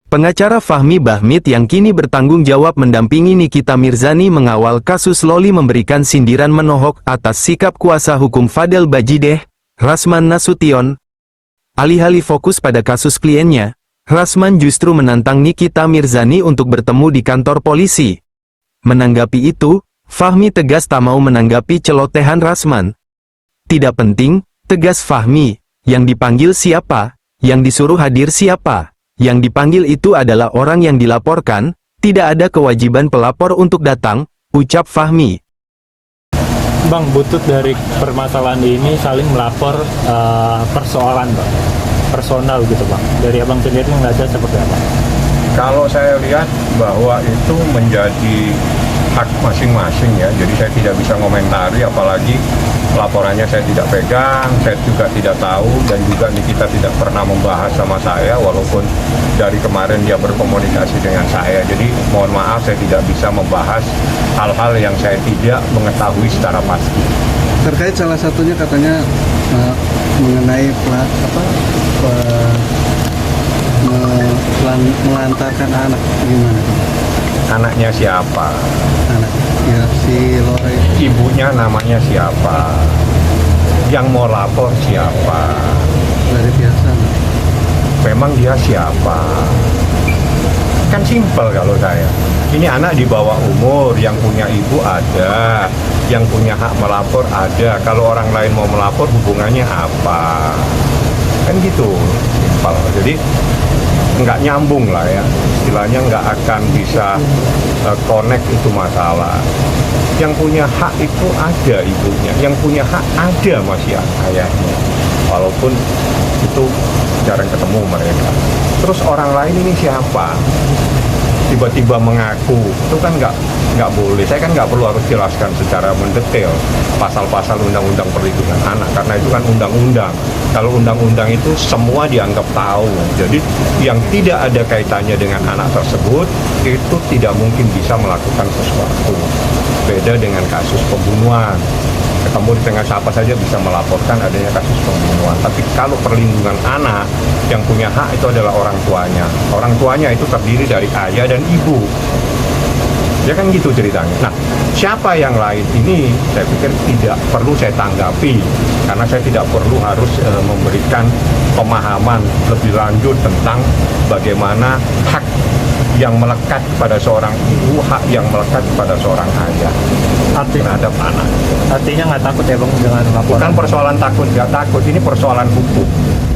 Pengacara Fahmi Bahmid yang kini bertanggung jawab mendampingi Nikita Mirzani mengawal kasus Loli memberikan sindiran menohok atas sikap kuasa hukum Fadel Bajideh, Rasman Nasution. Alih-alih fokus pada kasus kliennya, Rasman justru menantang Nikita Mirzani untuk bertemu di kantor polisi. Menanggapi itu, Fahmi tegas tak mau menanggapi celotehan Rasman. Tidak penting, tegas Fahmi, yang dipanggil siapa, yang disuruh hadir siapa, yang dipanggil itu adalah orang yang dilaporkan, tidak ada kewajiban pelapor untuk datang, ucap Fahmi. Bang, butut dari permasalahan ini saling melapor persoalan, Bang. Personal gitu, Bang. Dari Abang sendiri melihatnya seperti apa? Kalau saya lihat bahwa itu menjadi hak masing-masing ya, jadi saya tidak bisa komentari, apalagi laporannya saya tidak pegang, saya juga tidak tahu, dan juga Nikita tidak pernah membahas sama saya, walaupun dari kemarin dia berkomunikasi dengan saya. Jadi mohon maaf, saya tidak bisa membahas hal-hal yang saya tidak mengetahui secara pasti. Terkait salah satunya katanya mengenai melantarkan anak, gimana? Anaknya siapa? Anak ya si Lore. Ibunya namanya siapa? Yang mau lapor siapa? Dari biasa. Memang dia siapa? Kan simpel kalau saya. Ini anak di bawah umur, yang punya ibu ada, yang punya hak melapor ada. Kalau orang lain mau melapor, hubungannya apa? Kan gitu, simpel. Jadi nggak nyambung lah ya, istilahnya nggak akan bisa connect itu masalah. Yang punya hak itu ada ibunya, yang punya hak ada masih ayahnya, walaupun itu jarang ketemu mereka. Terus orang lain ini siapa? Tiba-tiba mengaku, itu kan nggak boleh. Saya kan nggak perlu harus jelaskan secara mendetail pasal-pasal undang-undang perlindungan anak, karena itu kan undang-undang. Kalau undang-undang itu semua dianggap tahu. Jadi yang tidak ada kaitannya dengan anak tersebut itu tidak mungkin bisa melakukan sesuatu. Beda dengan kasus pembunuhan. Ketemu di tengah siapa saja bisa melaporkan adanya kasus pembunuhan. Tapi kalau perlindungan anak, yang punya hak itu adalah orang tuanya. Orang tuanya itu terdiri dari ayah dan ibu. Ya kan gitu ceritanya. Nah, siapa yang lain ini saya pikir tidak perlu saya tanggapi, karena saya tidak perlu harus memberikan pemahaman lebih lanjut tentang bagaimana hak yang melekat pada seorang ibu, hak yang melekat pada seorang ayah terhadap anak. Artinya nggak takut ya, Bang, dengan laporan? Bukan persoalan takut, nggak takut, ini persoalan hukum.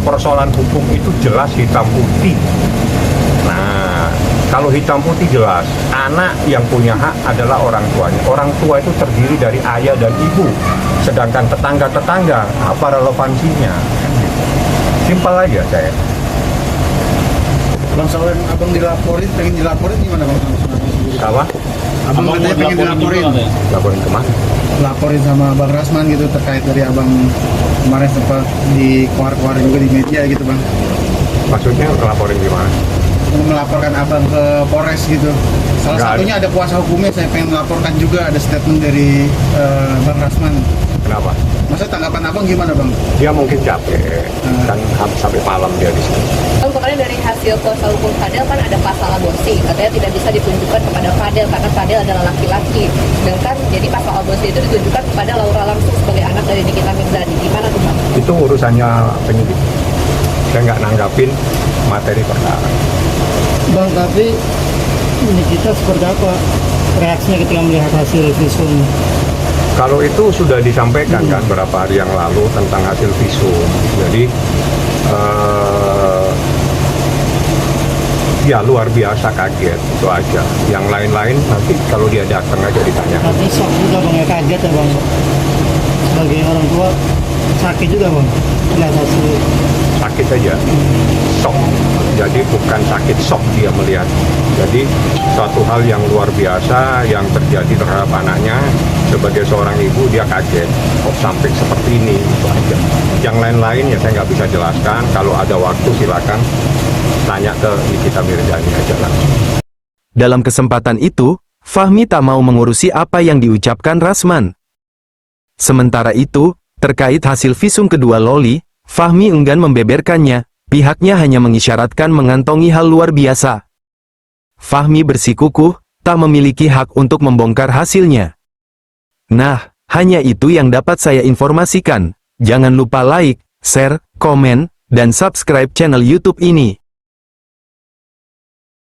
Persoalan hukum itu jelas hitam putih. Nah, kalau hitam putih jelas, anak yang punya hak adalah orang tuanya. Orang tua itu terdiri dari ayah dan ibu. Sedangkan tetangga-tetangga, apa relevansinya? Simpel aja saya. Bang, soal abang dilaporin, pengen dilaporin gimana, Bang? Apa? Abang katanya pengen dilaporin. Laporin kemana? Laporin sama Bang Rasman gitu, terkait dari abang kemarin sempat di keluar-keluar juga di media gitu, Bang. Maksudnya laporin gimana? Melaporkan abang ke Polres gitu. Salah Nggak satunya ada kuasa hukumnya, saya pengen melaporkan juga, ada statement dari Bang Rasman. Kenapa? Masa tanggapan abang gimana, Bang? Dia mungkin capek, kan sampai malam dia di sini. Bang, kemarin dari hasil kuasa hukum Fadel kan ada pasal aborsi, katanya tidak bisa ditunjukkan kepada Fadel karena Fadel adalah laki-laki. Sedangkan jadi pasal aborsi itu ditunjukkan kepada Laura langsung sebagai anak dari Nikita Mirzani. Gimana tuh, Bang? Itu urusannya penyidik. Saya nggak nanggapin materi perkara. Bang, tapi Nikita seperti apa reaksinya ketika melihat hasil visum? Kalau itu sudah disampaikan kan beberapa hari yang lalu tentang hasil visum. Jadi ya luar biasa kaget, itu aja. Yang lain-lain nanti kalau dia datang aja ditanyakan. Tapi shock juga, Bang, ya, kaget ya, Bang. Sebagai orang tua sakit juga, Bang, melihat hasil. Sakit aja, shock. Jadi bukan sakit, shock dia melihat. Jadi suatu hal yang luar biasa yang terjadi terhadap anaknya. Sebagai seorang ibu dia kaget, kok sampai seperti ini, itu aja. Yang lain-lain ya saya nggak bisa jelaskan. Kalau ada waktu silakan tanya ke Nikita Mirzani aja langsung. Dalam kesempatan itu, Fahmi tak mau mengurusi apa yang diucapkan Rasman. Sementara itu, terkait hasil visum kedua Loli, Fahmi enggan membeberkannya. Pihaknya hanya mengisyaratkan mengantongi hal luar biasa. Fahmi bersikukuh, tak memiliki hak untuk membongkar hasilnya. Nah, hanya itu yang dapat saya informasikan. Jangan lupa like, share, komen, dan subscribe channel YouTube ini.